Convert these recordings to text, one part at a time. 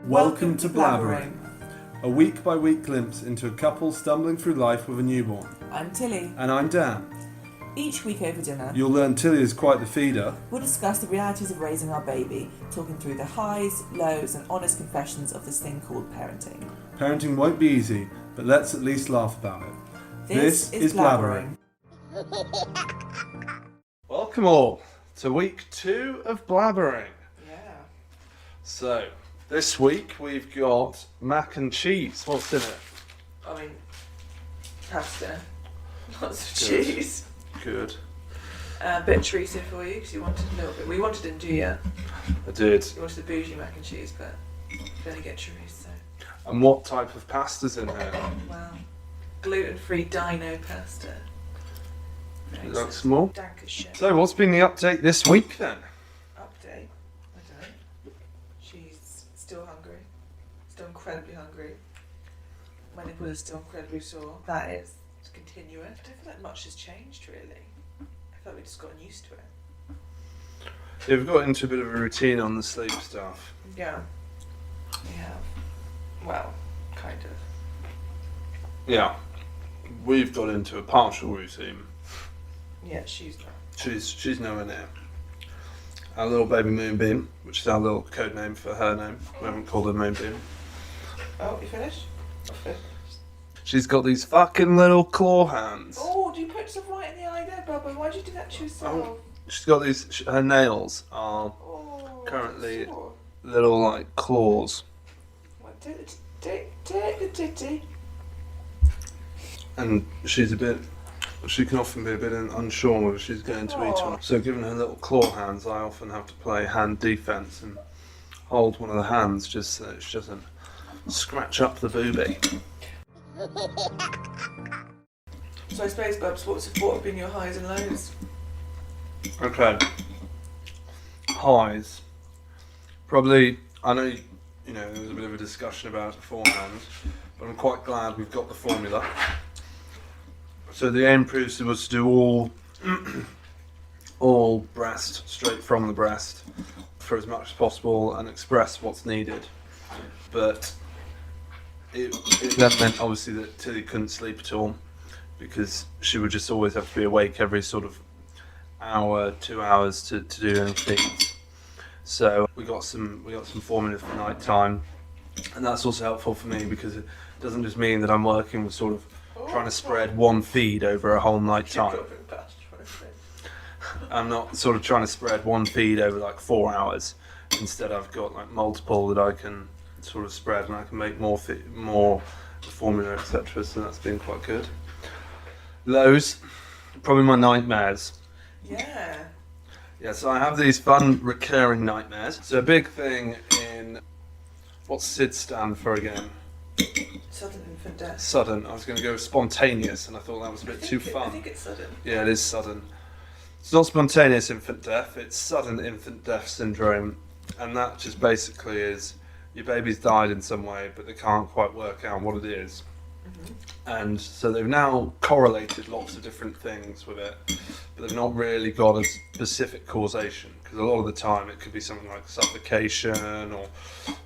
Welcome to Blabbering, a week-by-week glimpse into a couple stumbling through life with a newborn. I'm Tilly. And I'm Dan. Each week over dinner, You'll learn Tilly is quite the feeder. We'll discuss the realities of raising our baby, talking through the highs, lows and honest confessions of this thing called parenting. Parenting won't be easy, but let's at least laugh about it. This is Blabbering. Welcome all to week 2 of Blabbering. Yeah. So, this week we've got mac and cheese. What's in it? I mean, pasta. Lots of Good. cheese. Good. A bit of chorizo for you, because you wanted a little bit. We wanted it, do you? I did. You wanted the bougie mac and cheese, but you can only get chorizo. And what type of pasta's in here? Wow. Gluten-free dino pasta. That's small. Dankeschön. So, what's been the update this week then? Update. I don't know. She's still hungry. Still incredibly hungry. My nipple is still incredibly sore. That is continuous. I don't feel like much has changed really. I feel like we've just gotten used to it. Yeah, we've got into a bit of a routine on the sleep stuff. Yeah. We have. Well, kind of. Yeah. We've got into a partial routine. Yeah, she's not. She's nowhere near. Our little baby Moonbeam, which is our little code name for her name. We haven't called her Moonbeam. Oh, you finished? Okay. She's got these fucking little claw hands. Oh, do you put some right in the eye there, Bubba? Why'd you do that to yourself? She's got these, her nails are Oh, currently sore. little like claws. What, take the titty. And she can often be a bit unsure whether she's going to eat or not. So given her little claw hands, I often have to play hand defence and hold one of the hands just so that she doesn't scratch up the boobie. So I suppose, Bubs, what have been your highs and lows? Okay. Highs. Probably, I know, you know, there was a bit of a discussion about it beforehand, but I'm quite glad we've got the formula. So the aim proves was to do all breast, straight from the breast, for as much as possible and express what's needed. But it then meant obviously that Tilly couldn't sleep at all because she would just always have to be awake every sort of hour, 2 hours to do anything. So we got some formula for night time, and that's also helpful for me because it doesn't just mean that I'm working with sort of trying to spread one feed over a whole night time. I'm not sort of trying to spread one feed over like 4 hours. Instead, I've got like multiple that I can sort of spread, and I can make more formula, etc. So that's been quite good. Lows, probably my nightmares. Yeah. Yeah, so I have these fun recurring nightmares. So a big thing in, what's SID stand for again? Sudden infant death. Sudden. I was going to go spontaneous, and I thought that was a bit too fun. I think it's sudden. Yeah, it is sudden. It's not spontaneous infant death, it's sudden infant death syndrome. And that just basically is your baby's died in some way, but they can't quite work out what it is. Mm-hmm. And so they've now correlated lots of different things with it, but they've not really got a specific causation, because a lot of the time it could be something like suffocation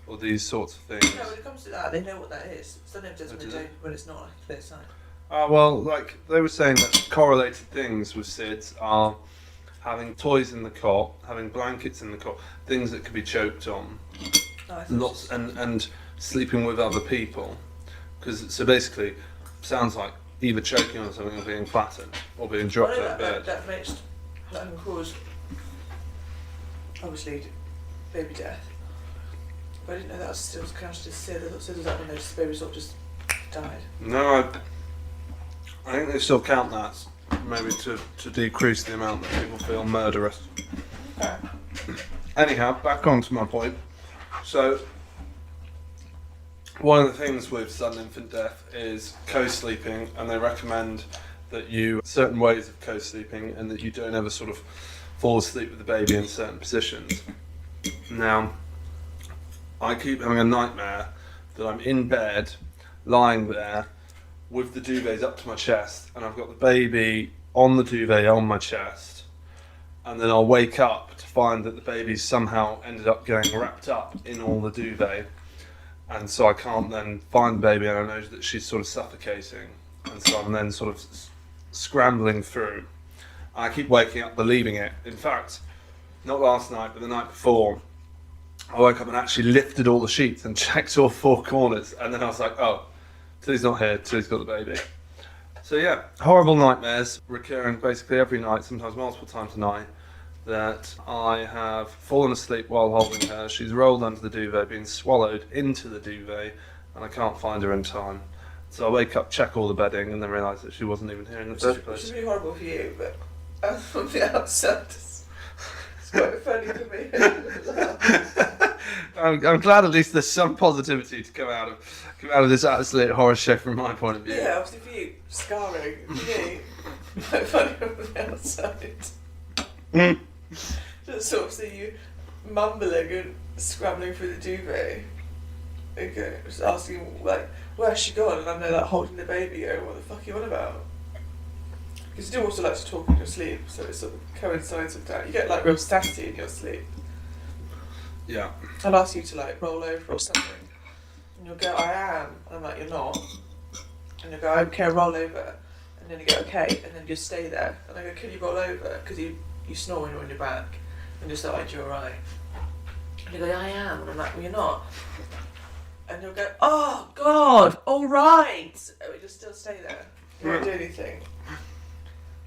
or these sorts of things. No, when it comes to that, they know what that is. Sometimes it does when it's not like their sign. Well, like they were saying that correlated things with SIDS are having toys in the cot, having blankets in the cot, things that could be choked on, lots and sleeping with other people. Because so basically, sounds like either choking on something or being flattened or being dropped out of bed. That can cause obviously baby death. But I didn't know that was still counted as SID. I thought SID was that when those babies sort of just died. No, I think they still count that, maybe to decrease the amount that people feel murderous. Okay. Anyhow, back on to my point. So, one of the things with sudden infant death is co-sleeping, and they recommend that you certain ways of co-sleeping and that you don't ever sort of fall asleep with the baby in certain positions. Now, I keep having a nightmare that I'm in bed, lying there, with the duvets up to my chest, and I've got the baby on the duvet on my chest, and then I'll wake up to find that the baby's somehow ended up getting wrapped up in all the duvet, and so I can't then find the baby, and I know that she's sort of suffocating, and so I'm then sort of scrambling through. I keep waking up believing it. In fact, not last night, but the night before, I woke up and actually lifted all the sheets and checked all 4 corners, and then I was like, oh, Tilly's not here, Tilly's got the baby. So yeah, horrible nightmares recurring basically every night, sometimes multiple times a night, that I have fallen asleep while holding her. She's rolled under the duvet, been swallowed into the duvet, and I can't find her in time. So I wake up, check all the bedding, and then realise that she wasn't even here in the first Which is place. really horrible for you, but from the outside, it's quite funny for me. I'm glad at least there's some positivity to come out of this absolute horror show from my point of view. Yeah, obviously for you, scarring. For you, quite funny from the outside. Just sort of see you mumbling and scrambling through the duvet. Okay, just asking like, where's she gone? And I'm there like holding the baby going, what the fuck are you on about? Because you do also like to talk in your sleep, so it sort of coincides with that. You get like real statty in your sleep. Yeah. I'll ask you to like roll over or something. And you'll go, I am. And I'm like, you're not. And you'll go, okay, roll over. And then you go, okay. And then you just stay there. And I go, can you roll over? Because you snore when you're on your back. And just like, you're alright. And you go, I am. And I'm like, well, you're not. And you'll go, oh, God, alright. And we just still stay there. You won't do anything.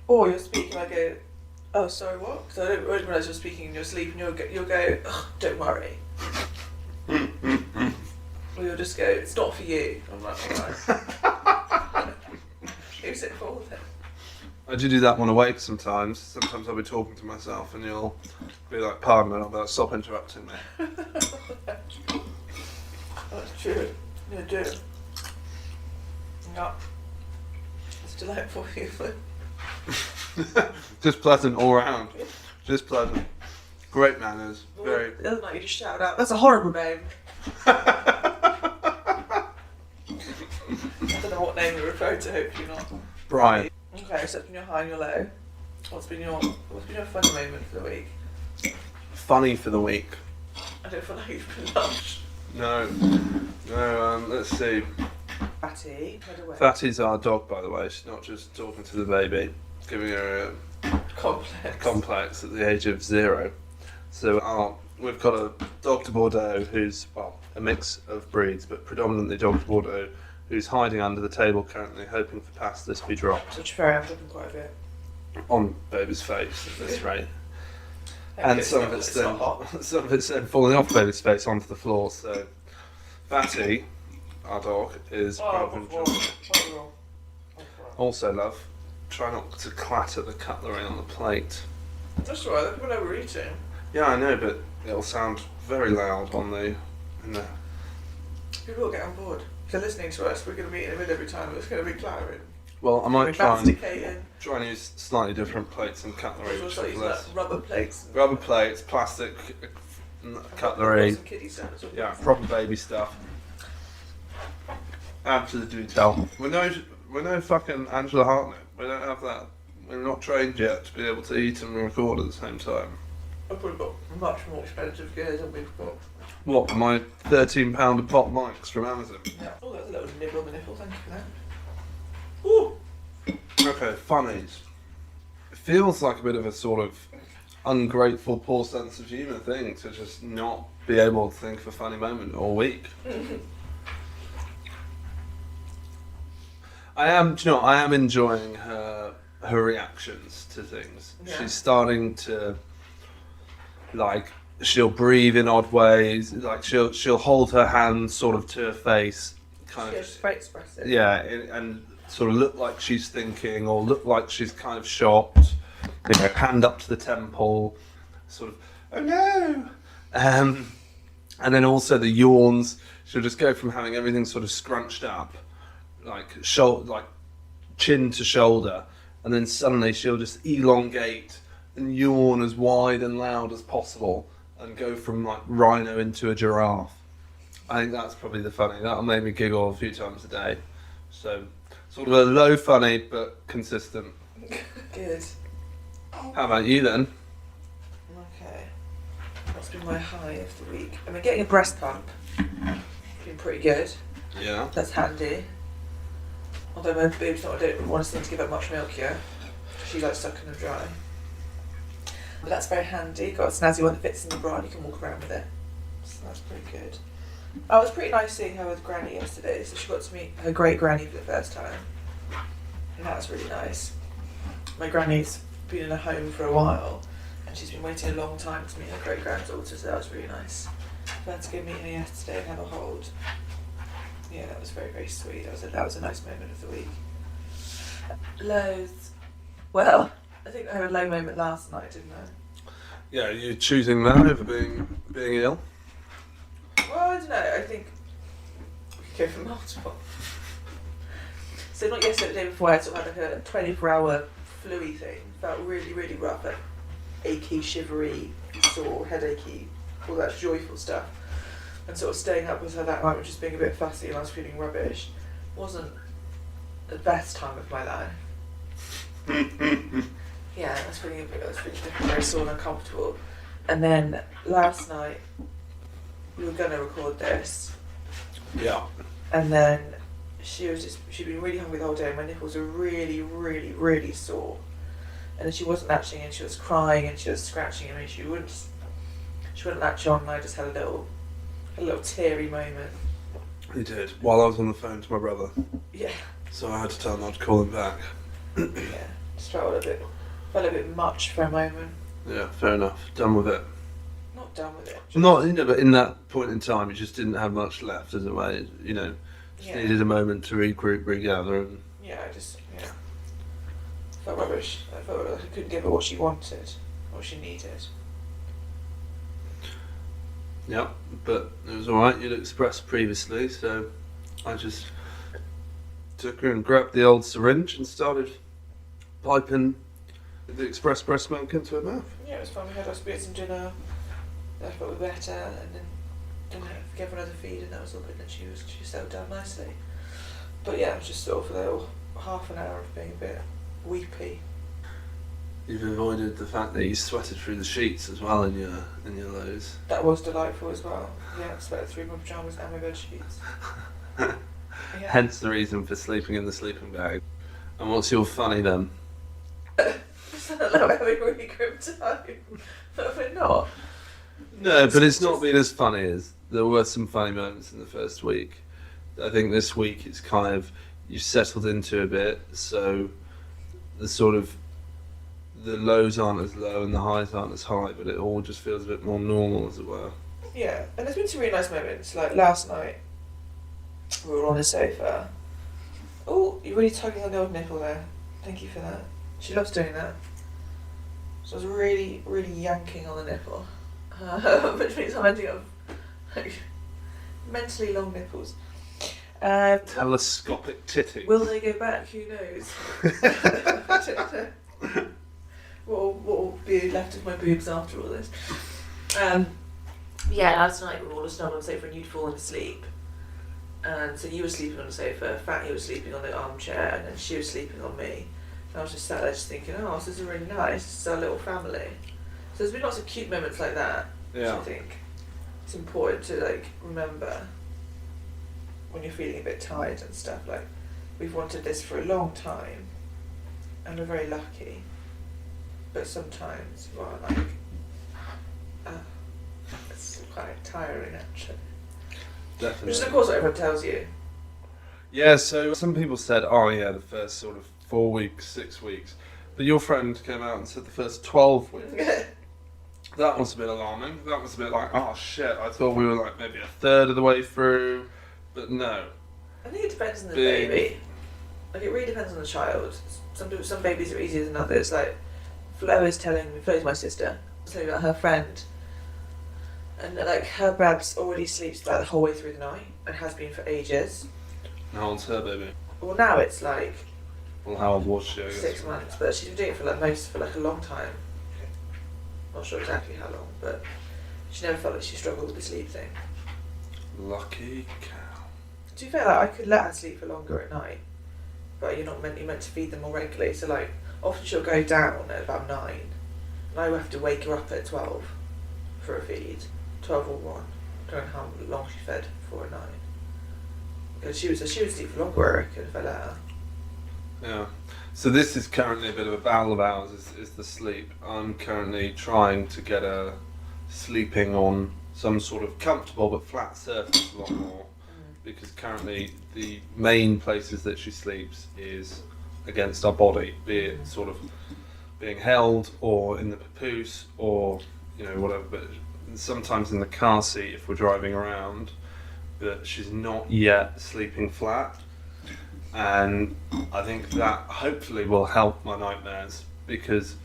Or you'll speak and I go, oh, sorry, what? Because I don't realise you're speaking in your sleep, and you'll go, oh, don't worry. Or you'll just go, it's not for you. I'm like, alright. Who's it for then? I do that when awake sometimes. Sometimes I'll be talking to myself and you'll be like, pardon me, and I'll be like, stop interrupting me. That's true. You do. No. It's delightful for you. Just pleasant all round. Just pleasant. Great manners. Very. The other night you just shouted out, that's a horrible name. I don't know what name you're referring to, hopefully not. Brian. Okay, so it's been your high and your low. What's been your funny moment for the week? Funny for the week. I don't feel like you've been lunch. No, let's see. Fatty, by the way. Fatty's our dog, by the way. She's not just talking to the baby, giving her a complex at the age of 0. So we've got a Dog de Bordeaux who's, well, a mix of breeds, but predominantly Dog de Bordeaux, who's hiding under the table currently, hoping for pastas to be dropped. Which fair, I've looking quite a bit. On baby's face at this rate. Okay, And some of it's then falling off baby's face onto the floor. So Fatty, our dog, is probably also, love, try not to clatter the cutlery on the plate. That's all right, people know we're eating. Yeah, I know, but it'll sound very loud on the. People will get on board. If they're listening to us, we're going to be in the middle every time. It's going to be clattering. Well, I might We're try and masticating. use slightly different plates and cutlery. We'll start using like rubber plates. Rubber plates, plastic cutlery. Some kiddie stuff as well. Yeah, proper baby stuff. Add to the detail. We're no fucking Angela Hartnett. We don't have that. We're not trained yet to be able to eat and record at the same time. I've probably got much more expensive gears than we've got. What, my £13 a pop mics from Amazon? Yeah. Oh, that's a little nibble on the nipple, thank you for that. Ooh! Okay, funnies. It feels like a bit of a sort of ungrateful, poor sense of humour thing to just not be able to think of a funny moment all week. I am enjoying her reactions to things. Yeah. She's starting to, like, she'll breathe in odd ways. Like she'll hold her hand sort of to her face, kind She's very expressive. yeah, and sort of look like she's thinking, or look like she's kind of shocked. You know, hand up to the temple, sort of, oh no. And then also the yawns. She'll just go from having everything sort of scrunched up, like chin to shoulder, and then suddenly she'll just elongate and yawn as wide and loud as possible, and go from like rhino into a giraffe. I think that's probably the funny. That'll make me giggle a few times a day. So, sort of a low funny but consistent. Good. How about you then? Okay. That's been my high of the week. I mean, getting a breast pump has been pretty good. Yeah. That's handy. Although my boob's not, I don't want to seem to give up much milk yet. She likes sucking them dry. But that's very handy. Got a snazzy one that fits in the bra and you can walk around with it. So that's pretty good. Oh, it was pretty nice seeing her with Granny yesterday. So she got to meet her great granny for the first time. And that was really nice. My granny's been in a home for a while and she's been waiting a long time to meet her great granddaughter, so that was really nice. I had to go meet her yesterday and have a hold. Yeah, that was very, very sweet. That was a nice moment of the week. Loads. Well, I think I had a low moment last night, didn't I? Yeah, you're choosing that over being ill? Well, I don't know. I think we could go for multiple. So not yesterday, the day before, I sort of had like a 24-hour flu-y thing. Felt really, really rough. Like achy, shivery, sore, headachy, all that joyful stuff. And sort of staying up with her that night, which is being a bit fussy, and I was feeling rubbish. Wasn't the best time of my life. Yeah, I was feeling very sore and uncomfortable. And then last night, we were going to record this. Yeah. And then she'd been really hungry the whole day, and my nipples were really, really, really sore. And then she wasn't latching in, she was crying and she was scratching at me. She wouldn't latch on, and I just had a little teary moment. You did, while I was on the phone to my brother. Yeah. So I had to tell him not to call him back. Yeah, just felt a bit much for a moment. Yeah, fair enough. Done with it. Not done with it. Not, but in that point in time, you just didn't have much left, as it were. Just needed a moment to regroup, regather, and felt rubbish. I felt like I couldn't give her what she wanted, what she needed. yeah. But it was all right. You'd expressed previously, so I just took her and grabbed the old syringe and started piping the expressed breast milk into her mouth. Yeah, it was fun. We had some dinner. I felt better, and then gave her another feed, and that was all good. And then she settled down nicely. But yeah, it was just sort of a little half an hour of being a bit weepy. You've avoided the fact that you sweated through the sheets as well in your lows. That was delightful as well. Yeah, I sweated through my pyjamas and my bed sheets. Yeah. Hence the reason for sleeping in the sleeping bag. And what's your funny then? Just like having a really grim time. But we're not. No, but it's not been as funny as there were some funny moments in the first week. I think this week it's kind of you've settled into a bit, so the lows aren't as low and the highs aren't as high, but it all just feels a bit more normal, as it were. Yeah, and there's been some really nice moments. Like last night, we were on the sofa. Oh, you're really tugging on the old nipple there. Thank you for that. She loves doing that. So I was really, really yanking on the nipple. Which means I'm ending up like mentally long nipples. Telescopic titty. Will they go back? Who knows? I don't know. What will be left of my boobs after all this? Yeah, last night we were all snuggled on the sofa and you'd fallen asleep. And so you were sleeping on the sofa, Fatty was sleeping on the armchair, and then she was sleeping on me. And I was just sat there just thinking, oh, this is really nice, this is our little family. So there's been lots of cute moments like that, which I think it's important to remember when you're feeling a bit tired and stuff. Like, we've wanted this for a long time, and we're very lucky. But sometimes, it's quite tiring actually. Definitely. Which is of course what everyone tells you. Yeah, so some people said, the first sort of 4 weeks, 6 weeks. But your friend came out and said the first 12 weeks. That must have been alarming. That was a bit like, oh shit, I thought we were maybe a third of the way through. But no. I think it depends on the baby. It really depends on the child. Some babies are easier than others. Flo is telling me, Flo's my sister, telling me about her friend. And her Babs already sleeps the whole way through the night and has been for ages. How old's her baby? Well, now it's Well, how old was she? I guess? 6 months, but she's been doing it for a long time. Not sure exactly how long, but she never felt like she struggled with the sleep thing. Lucky cow. To be fair, I could let her sleep for longer at night, but you're meant to feed them more regularly. So often she'll go down at about 9, and I will have to wake her up at 12 for a feed, 12 or 1, depending on how long she fed before at 9. Because she would sleep for longer, I reckon, if I let her. Yeah. So this is currently a bit of a battle of ours, is the sleep. I'm currently trying to get her sleeping on some sort of comfortable but flat surface a lot more. Because currently the main places that she sleeps is against our body, be it sort of being held or in the papoose or, you know, whatever. But sometimes in the car seat if we're driving around, but she's not yet sleeping flat. And I think that hopefully will help my nightmares, because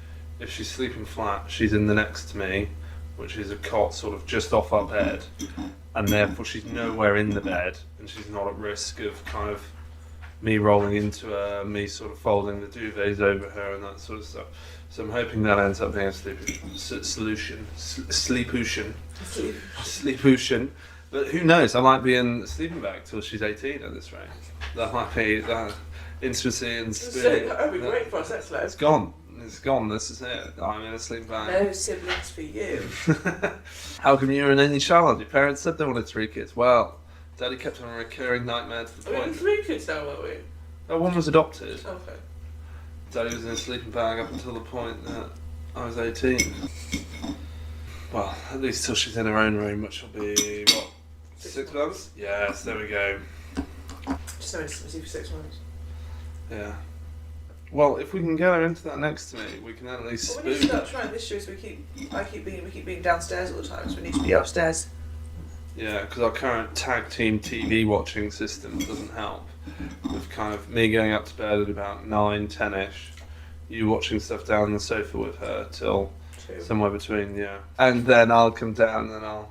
if she's sleeping flat, she's in the next to me, which is a cot sort of just off our bed, and therefore she's nowhere in the bed, and she's not at risk of kind of me rolling into her, me sort of folding the duvets over her and that sort of stuff. So I'm hoping that ends up being a sleepocean. But who knows? I might be in a sleeping bag till she's 18 at this rate. That might be that intimacy and spirit. That would be great for our sex life. It's gone. It's gone. This is it. I'm in a sleeping bag. No siblings for you. How come you were an only child? Your parents said they wanted 3 kids. Well, Daddy kept on a recurring nightmare to the We're point. 3 kids now, weren't we? Oh, one was adopted. Okay. Daddy was in a sleeping bag up until the point that I was 18. Well, at least till she's in her own room, which will be, what, 6 months? Yes, there we go. Just no intimacy for 6 months. Yeah. Well, if we can get her into that next to me, we can at least Well, we need to start trying this year, so we keep being downstairs all the time, so we need to be upstairs. Yeah, because our current tag team TV watching system doesn't help. With kind of me going up to bed at about 9, 10ish, you watching stuff down on the sofa with her till 2. somewhere between, yeah. And then I'll come down and I'll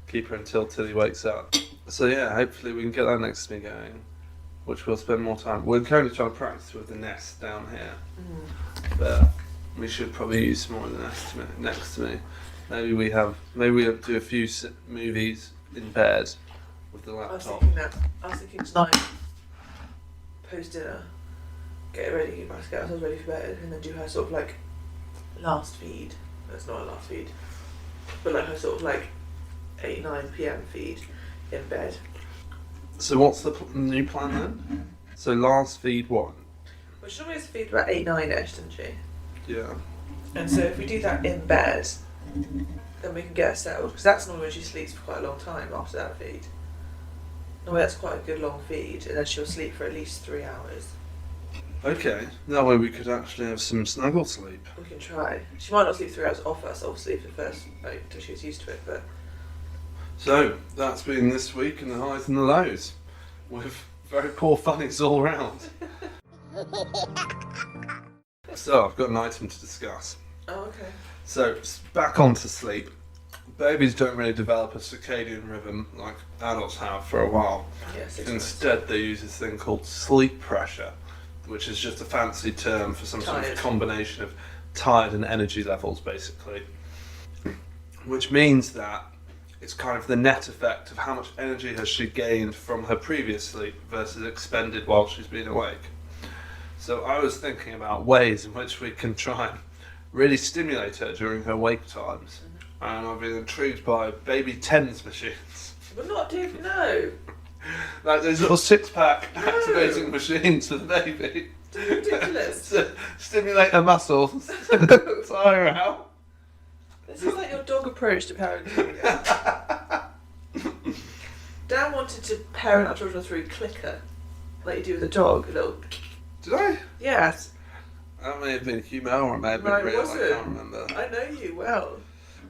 keep her until Tilly wakes up. So yeah, hopefully we can get that next to me going, which we'll spend more time. We're currently trying to practice with the nest down here, but we should probably use more of the nest next to me. Maybe we do a few movies in bed with the laptop. I was thinking tonight, post dinner, get ready, get ourselves ready for bed, and then do her sort of like last feed. That's not a last feed, but like her sort of like 8, 9 p.m. feed in bed. So what's the new plan then? So last feed what? Well, she always feed about 8, 9ish, doesn't she? Yeah. And so if we do that in bed, then we can get her settled, because that's normally when she sleeps for quite a long time after that feed. Normally that's quite a good long feed, and then she'll sleep for at least 3 hours. Okay, that way we could actually have some snuggle sleep. We can try. She might not sleep 3 hours off us, obviously, for the first, like, until she gets used to it, but... So, that's been this week and the highs and the lows, with very poor funnies all round. So, I've got an item to discuss. Oh, okay. So, back onto sleep. Babies don't really develop a circadian rhythm like adults have for a while. Yeah, 6 months. Instead, they use this thing called sleep pressure, which is just a fancy term for some sort of combination of tired and energy levels, basically. Which means that it's kind of the net effect of how much energy has she gained from her previous sleep versus expended while she's been awake. So I was thinking about ways in which we can try and really stimulate her during her wake times. And I've been intrigued by baby TENS machines. But not doing, no. Like those little 6-pack activating machines for the baby. Ridiculous. To stimulate her muscles, tire her out. This is like your dog approach to parenting. Dan wanted to parent our children through clicker, like you do with a dog. A little. Did I? Yes. That may have been humour or it may have been No, it real, wasn't. I can't remember. I know you well.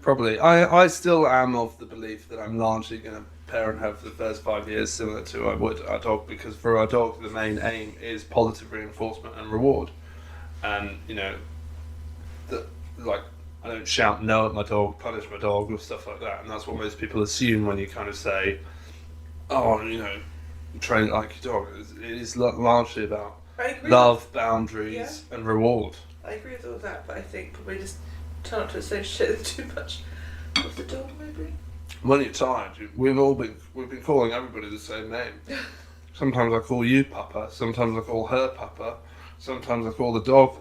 Probably. I still am of the belief that I'm largely going to parent her for the first 5 years similar to I would our dog, because for our dog the main aim is positive reinforcement and reward. And, you know, like, I don't shout no at my dog, punish my dog or stuff like that. And that's what most people assume when you kind of say, oh, you know, train it like your dog. It is largely about love, boundaries and reward. I agree with all that, but I think probably just try not to associate too much with the dog, maybe. When you're tired, we've been calling everybody the same name. Sometimes I call you Papa, sometimes I call her Papa, sometimes I call the dog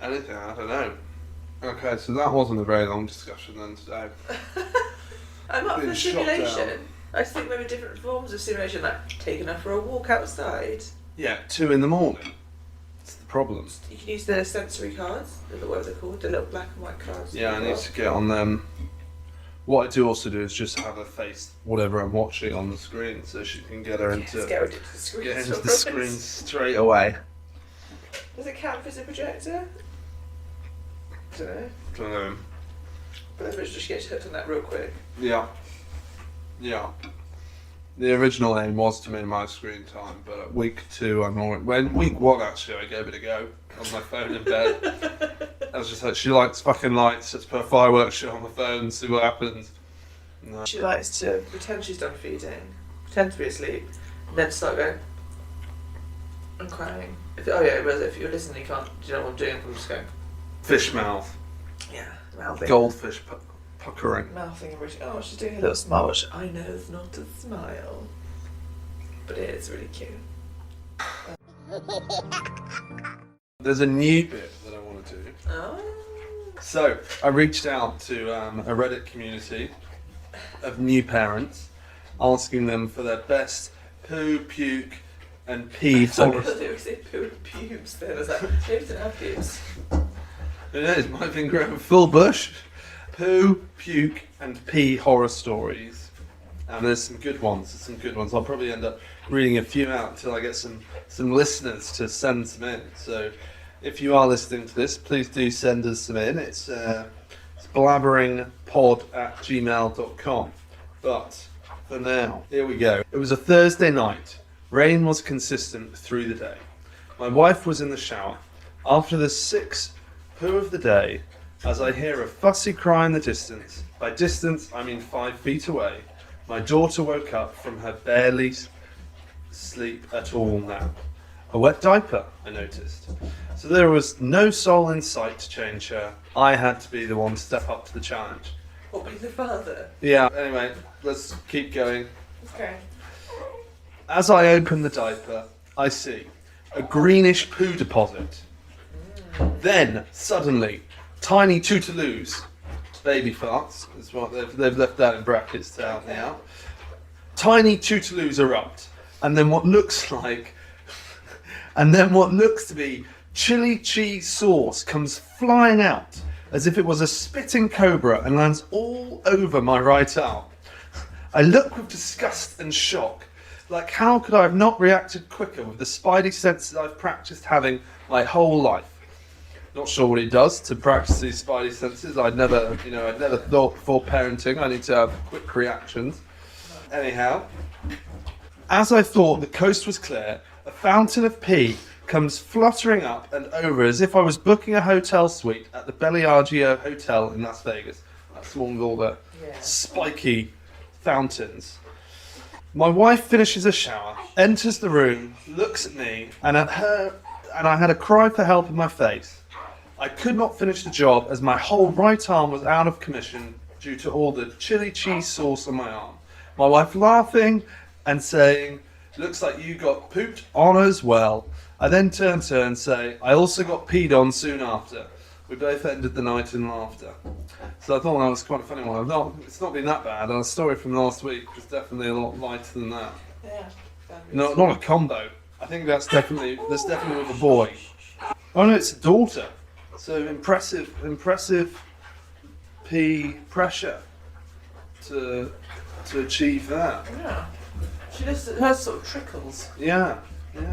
anything, I don't know. Okay, so that wasn't a very long discussion then today. I'm up for Being shot simulation. down. I just think maybe different forms of stimulation, like taking her for a walk outside. Yeah, 2 in the morning. That's the problem. You can use the sensory cards, whatever they're called, the little black and white cards. Yeah, I need to get on them. What I do also do is just have her face whatever I'm watching on the screen, so she can get her into Get into the screen. get into the screen straight away. Does it count as a projector? I don't know. Don't know. But let's just get hooked on that real quick. Yeah. The original aim was to minimise screen time, but at week 2, week 1 actually, I gave it a go on my phone in bed. I was just like, she likes fucking lights, let's put a fireworks show on the phone and see what happens. No. She likes to pretend she's done feeding, pretend to be asleep, and then start going and crying. Whereas if you're listening, you can't. Do you know what I'm doing? I'm just going. Fish mouth. Yeah, mouthing. Goldfish puckering. Mouthing. Oh, she's doing a little smile, which I know is not a smile, but it is really cute. There's a new bit that I want to do. Oh. So, I reached out to a Reddit community of new parents, asking them for their best poo, puke, and pee horror. They would say poo and pubes then. I was like, maybe they don't have pubes. It is, might have been growing full bush. Poo, puke, and pee horror stories. And there's some good ones. I'll probably end up reading a few out until I get some listeners to send some in. So if you are listening to this, please do send us some in. It's blabberingpod@gmail.com. But for now, here we go. It was a Thursday night. Rain was consistent through the day. My wife was in the shower. After the 6th poo of the day, as I hear a fussy cry in the distance, by distance I mean 5 feet away, my daughter woke up from her barely sleep at all nap. A wet diaper, I noticed. So there was no soul in sight to change her. I had to be the one to step up to the challenge. What, be the father? Yeah, anyway, let's keep going. Okay. As I open the diaper, I see a greenish poo deposit. Then, suddenly, tiny tootaloos, baby farts, is what they've left that in brackets to help me out. Tiny tootaloos erupt, and then what looks to be chili cheese sauce comes flying out as if it was a spitting cobra and lands all over my right arm. I look with disgust and shock. Like, how could I have not reacted quicker with the spidey senses I've practiced having my whole life? Not sure what he does to practice these spidey senses. I'd never thought before parenting I need to have quick reactions. Anyhow, as I thought the coast was clear, a fountain of pee comes fluttering up and over as if I was booking a hotel suite at the Bellagio Hotel in Las Vegas. That's the one with all the spiky fountains. My wife finishes a shower, enters the room, looks at me, and I had a cry for help in my face. I could not finish the job as my whole right arm was out of commission due to all the chili cheese sauce on my arm. My wife laughing and saying, "Looks like you got pooped on as well." I then turned to her and say, "I also got peed on soon after." We both ended the night in laughter. So I thought that was quite a funny one. It's not been that bad, and a story from last week was definitely a lot lighter than that. Yeah. No, not a combo. I think that's definitely with a boy. Oh no, it's a daughter. So impressive pee pressure to achieve that. Yeah. She just her sort of trickles. Yeah.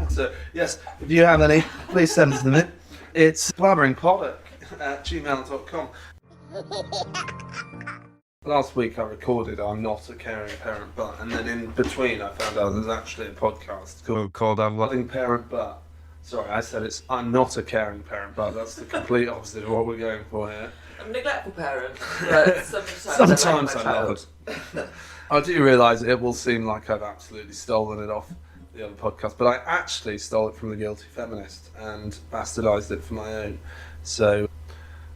So yes, if you have any, please send them in. It's blabberingpod@gmail.com. Last week I recorded I'm Not a Caring Parent But, and then in between I found out there's actually a podcast called I'm Loving Parent But. Sorry, I said I'm not a caring parent, but that's the complete opposite of what we're going for here. I'm a neglectful parent, but sometimes I love it. I do realise it will seem like I've absolutely stolen it off the other podcast, but I actually stole it from The Guilty Feminist and bastardised it for my own. So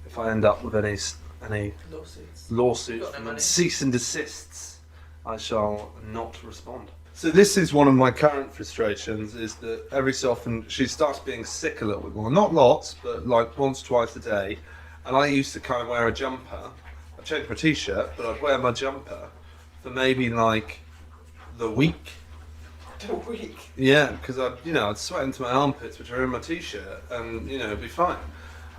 if I end up with any lawsuits and cease and desists, I shall not respond. So this is one of my current frustrations, is that every so often she starts being sick a little bit more. Not lots, but like once, twice a day. And I used to kind of wear a jumper. I'd change my t-shirt, but I'd wear my jumper for maybe like the week. A week. Yeah, because I'd sweat into my armpits, which are in my t-shirt, and it'd be fine.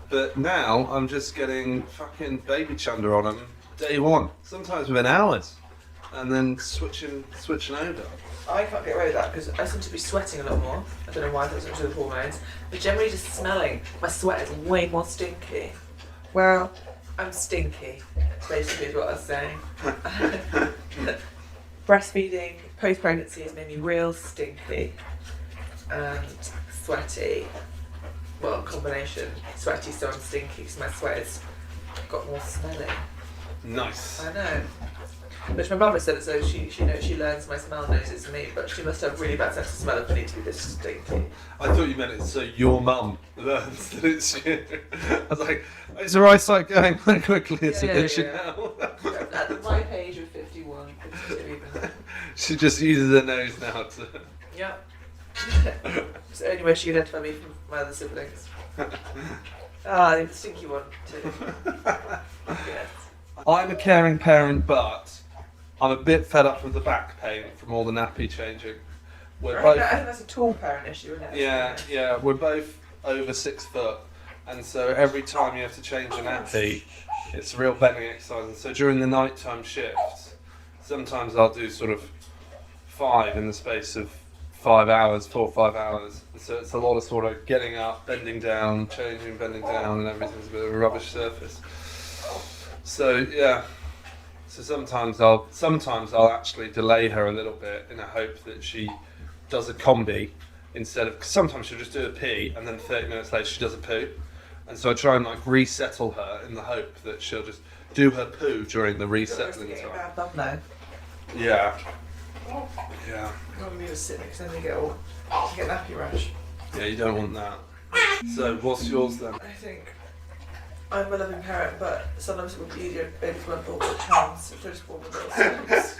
But now I'm just getting fucking baby chunder on them day one, sometimes within hours, and then switching over. I can't get away with that because I seem to be sweating a lot more. I don't know why, that's not to the hormones, but generally just smelling. My sweat is way more stinky. Well, I'm stinky, basically is what I was saying. Breastfeeding post-pregnancy has made me real stinky and sweaty. Well, combination sweaty, so I'm stinky because my sweat has got more smelling. Nice. I know. Which my mother said, so she learns my smell noses me, but she must have really bad sense of smell if I need to be this stinky. I thought you meant it's so your mum learns that it's you. I was like, is her eyesight going quite quickly as it is now? At my age of 51, 52 even. She just uses her nose now to... Yeah. It's the only way she can identify me from my other siblings. The stinky one too. Yes. I'm a caring parent, but I'm a bit fed up with the back pain from all the nappy changing. I think that's a tall parent issue, isn't it? Yeah, we're both over 6 foot, and so every time you have to change a nappy, it's a real bending exercise. And so during the nighttime shifts, sometimes I'll do sort of 5 in the space of 5 hours, 4 or 5 hours. And so it's a lot of sort of getting up, bending down, changing, bending down, and everything's a bit of a rubbish surface. So yeah. So sometimes I'll actually delay her a little bit in a hope that she does a combi instead of, cause sometimes she'll just do a pee and then 30 minutes later she does a poo, and so I try and like resettle her in the hope that she'll just do her poo during the resettling time. Yeah. Yeah. I want me to sit next to them and get nappy rash. Yeah, you don't want that. So what's yours then? I think I'm a loving parent, but sometimes it would be easier if babies weren't born with hands if they're just born with little stumps.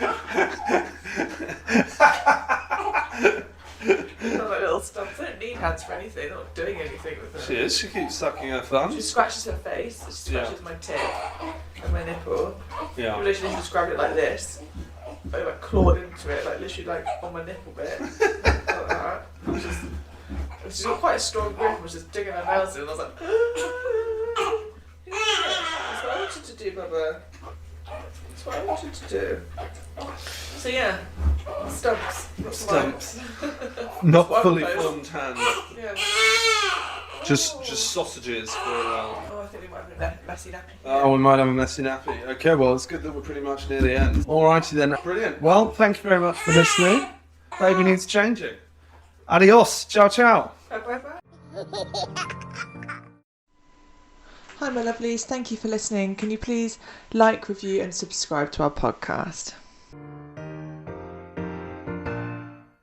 Not like little stumps. They don't need hands for anything. They're not doing anything with them. She is. She keeps sucking her thumb. She scratches her face. She scratches my tit and my nipple. Yeah. You literally just grabbed it like this. I like clawed into it, like literally like on my nipple bit. Like that. She's got quite a strong grip and was just digging her nails in, and I was like, that's what I wanted to do, Bubba. That's what I wanted to do. So yeah, stumps. Stumps. Not fully One formed hands. Yeah. Just sausages for a while. Oh, I think we might have a messy nappy. Oh, we might have a messy nappy. Okay, well, it's good that we're pretty much near the end. Alrighty then. Brilliant. Well, thank you very much for listening. Baby needs changing. Adios. Ciao, ciao. Bye bye bye. Hi my lovelies, thank you for listening. Can you please like, review and subscribe to our podcast?